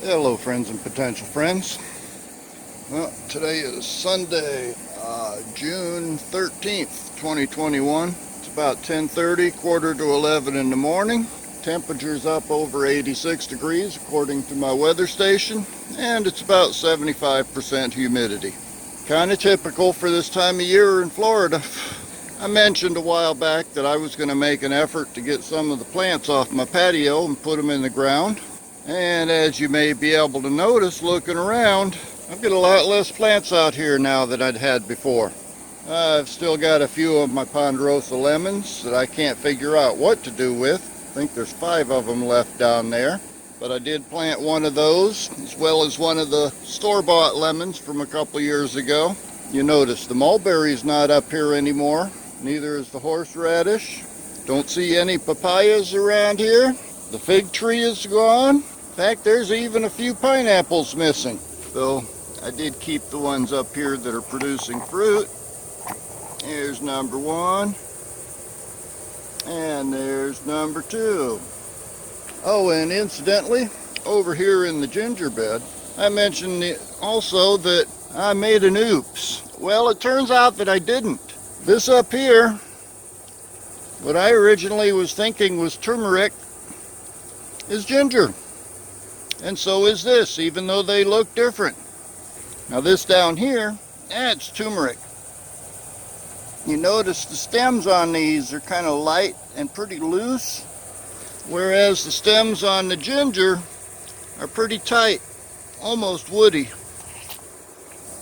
Hello friends and potential friends. Well, today is Sunday, June 13th, 2021. It's about 10:30, quarter to 11 in the morning. Temperature's up over 86 degrees according to my weather station, and it's about 75% humidity. Kind of typical for this time of year in Florida. I mentioned a while back that I was going to make an effort to get some of the plants off my patio and put them in the ground. And as you may be able to notice looking around, I've got a lot less plants out here now than I'd had before. I've still got a few of my ponderosa lemons that I can't figure out what to do with. I think there's 5 of them left down there. But I did plant one of those, as well as one of the store-bought lemons from a couple years ago. You notice the mulberry's not up here anymore. Neither is the horseradish. Don't see any papayas around here. The fig tree is gone. In fact, there's even a few pineapples missing. So I did keep the ones up here that are producing fruit. Here's number 1. And there's number 2. Oh, and incidentally, over here in the ginger bed, I mentioned also that I made an oops. Well, it turns out that I didn't. This up here, what I originally was thinking was turmeric, is ginger. And so is this, even though they look different. Now this down here, that's turmeric. You notice the stems on these are kind of light and pretty loose, whereas the stems on the ginger are pretty tight, almost woody.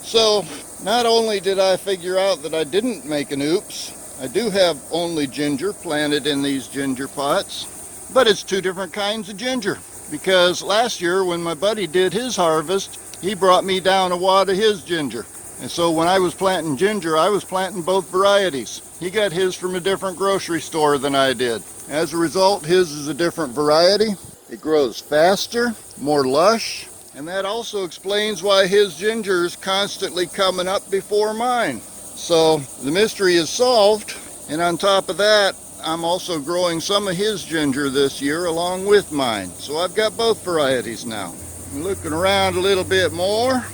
So not only did I figure out that I didn't make an oops, I do have only ginger planted in these ginger pots, but it's 2 different kinds of ginger. Because last year when my buddy did his harvest, he brought me down a wad of his ginger. And so when I was planting ginger, I was planting both varieties. He got his from a different grocery store than I did. As a result, his is a different variety. It grows faster, more lush, and that also explains why his ginger is constantly coming up before mine. So the mystery is solved, and on top of that, I'm also growing some of his ginger this year along with mine. So I've got both varieties now. I'm looking around a little bit more.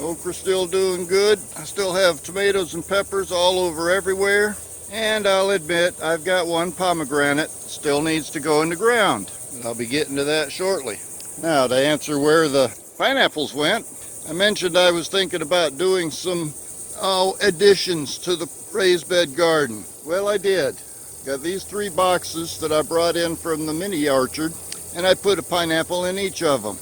Okra's still doing good. I still have tomatoes and peppers all over everywhere. And I'll admit, I've got one pomegranate still needs to go in the ground. I'll be getting to that shortly. Now to answer where the pineapples went, I mentioned I was thinking about doing some additions to the raised bed garden. Well, I did. Got these 3 boxes that I brought in from the mini orchard, and I put a pineapple in each of them.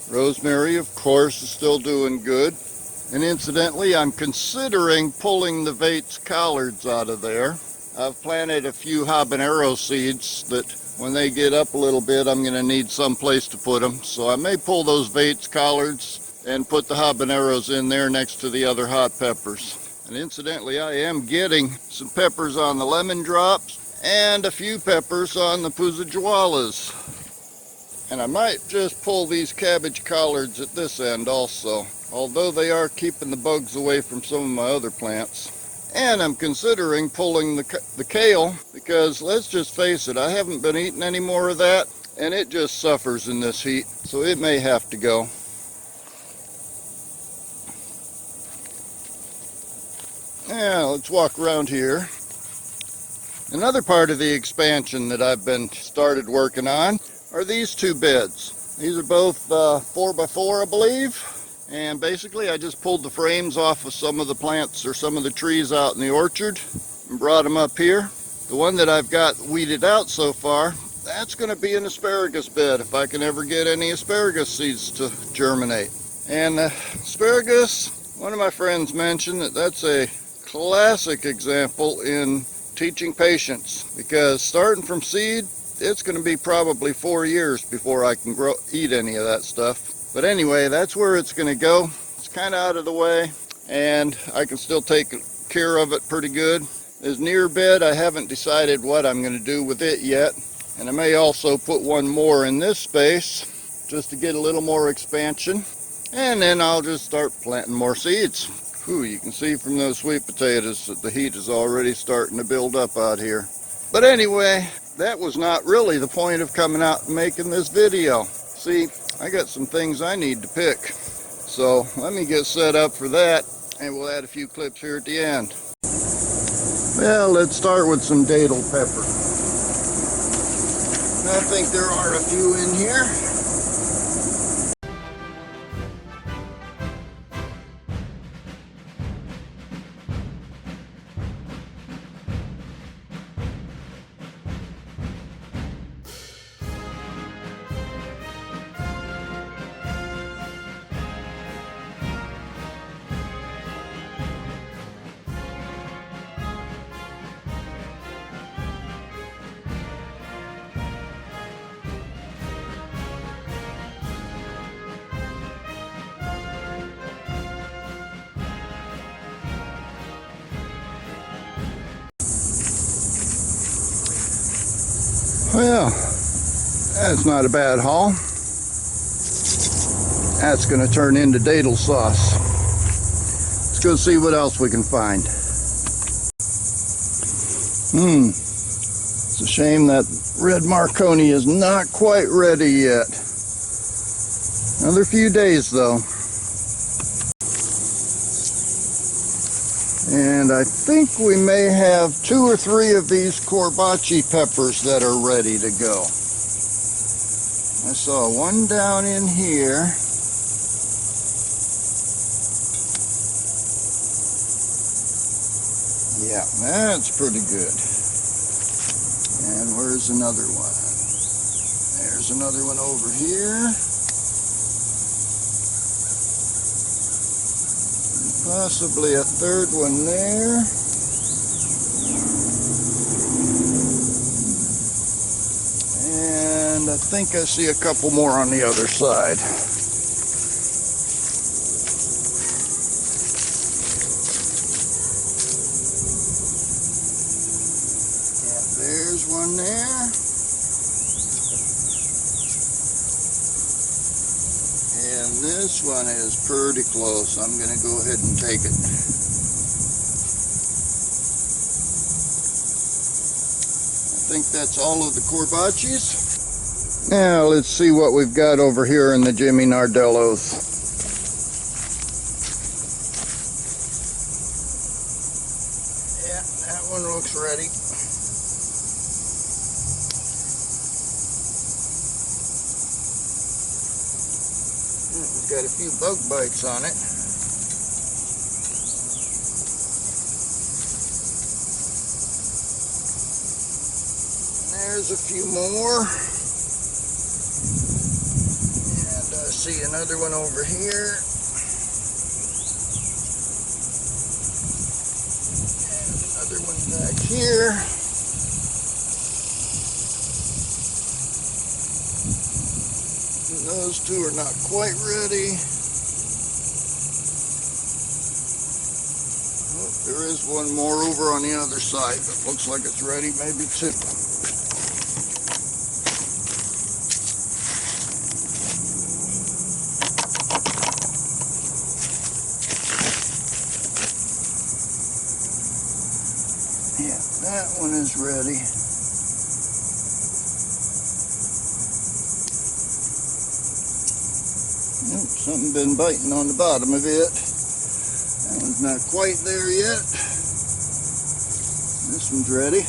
Rosemary, of course, is still doing good. And incidentally, I'm considering pulling the Vates collards out of there. I've planted a few habanero seeds that when they get up a little bit, I'm going to need some place to put them. So I may pull those Vates collards and put the habaneros in there next to the other hot peppers. And incidentally, I am getting some peppers on the lemon drops and a few peppers on the puzajualas. And I might just pull these cabbage collards at this end also, although they are keeping the bugs away from some of my other plants. And I'm considering pulling the kale because let's just face it, I haven't been eating any more of that and it just suffers in this heat, so it may have to go. Now let's walk around here. Another part of the expansion that I've been started working on are these two beds. These are both 4x4, I believe. And basically I just pulled the frames off of some of the plants or some of the trees out in the orchard and brought them up here. The one that I've got weeded out so far, that's going to be an asparagus bed if I can ever get any asparagus seeds to germinate. And asparagus, one of my friends mentioned that that's a classic example in teaching patience, because starting from seed, it's going to be probably 4 years before I can eat any of that stuff. But anyway, that's where it's going to go. It's kind of out of the way and I can still take care of it pretty good. This near bed, I haven't decided what I'm going to do with it yet, and I may also put one more in this space just to get a little more expansion, and then I'll just start planting more seeds. Ooh, you can see from those sweet potatoes that the heat is already starting to build up out here. But anyway, that was not really the point of coming out and making this video. See, I got some things I need to pick. So let me get set up for that, and we'll add a few clips here at the end. Well, let's start with some datil pepper. I think there are a few in here. Well, that's not a bad haul. That's going to turn into datil sauce. Let's go see what else we can find. It's a shame that red Marconi is not quite ready yet. Another few days though. And I think we may have 2 or 3 of these corbachi peppers that are ready to go. I saw one down in here. Yeah, that's pretty good. And where's another one? There's another one over here. Possibly a third one there. And I think I see a couple more on the other side. Yeah, there's one there. And this one is pretty close. I'm going to go ahead and take it. I think that's all of the corbachis. Now let's see what we've got over here in the Jimmy Nardellos. Yeah, that one looks ready. It's got a few bug bites on it. There's a few more. And I see another one over here. And another one back here. Those two are not quite ready. Oh, there is one more over on the other side, but looks like it's ready, maybe 2. That one is ready. Nope, something been biting on the bottom of it. That one's not quite there yet. This one's ready.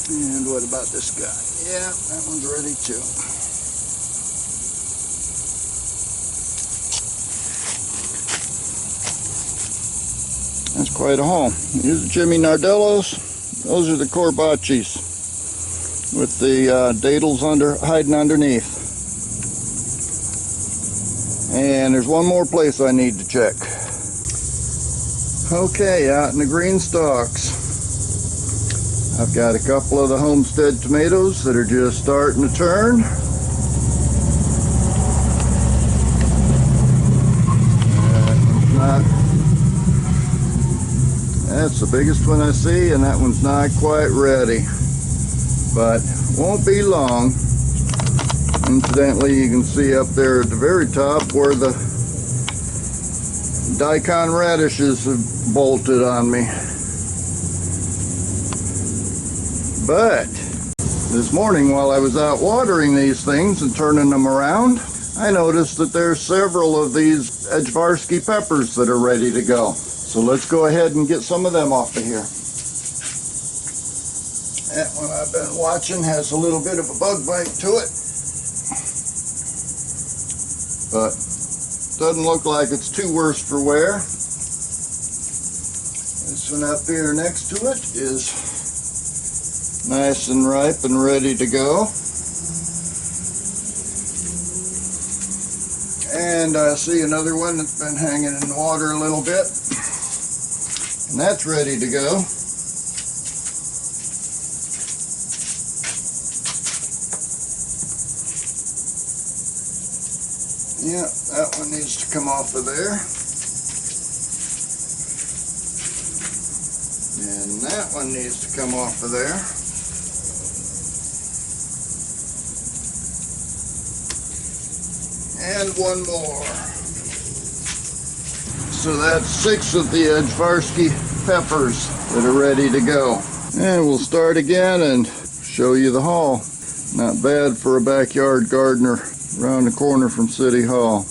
And what about this guy? Yeah, that one's ready too. That's quite a haul. Here's the Jimmy Nardellos. Those are the corbachis with the dadles hiding underneath. And there's one more place I need to check. Okay, out in the green stalks, I've got a couple of the homestead tomatoes that are just starting to turn. That's the biggest one I see, and that one's not quite ready, but won't be long. Incidentally, you can see up there at the very top where the daikon radishes have bolted on me. But this morning while I was out watering these things and turning them around, I noticed that there's several of these Edgevarsky peppers that are ready to go. So let's go ahead and get some of them off of here. That one I've been watching has a little bit of a bug bite to it, but doesn't look like it's too worse for wear. This one up here next to it is nice and ripe and ready to go. And I see another one that's been hanging in the water a little bit, and that's ready to go. Yeah, that one needs to come off of there. And that one needs to come off of there. And one more. So that's 6 of the Edgevarsky peppers that are ready to go. And we'll start again and show you the haul. Not bad for a backyard gardener around the corner from City Hall.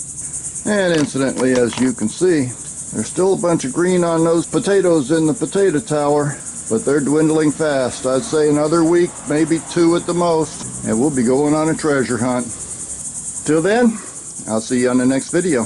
And incidentally, as you can see, there's still a bunch of green on those potatoes in the potato tower, but they're dwindling fast. I'd say another week, maybe 2 at the most, and we'll be going on a treasure hunt. Till then, I'll see you on the next video.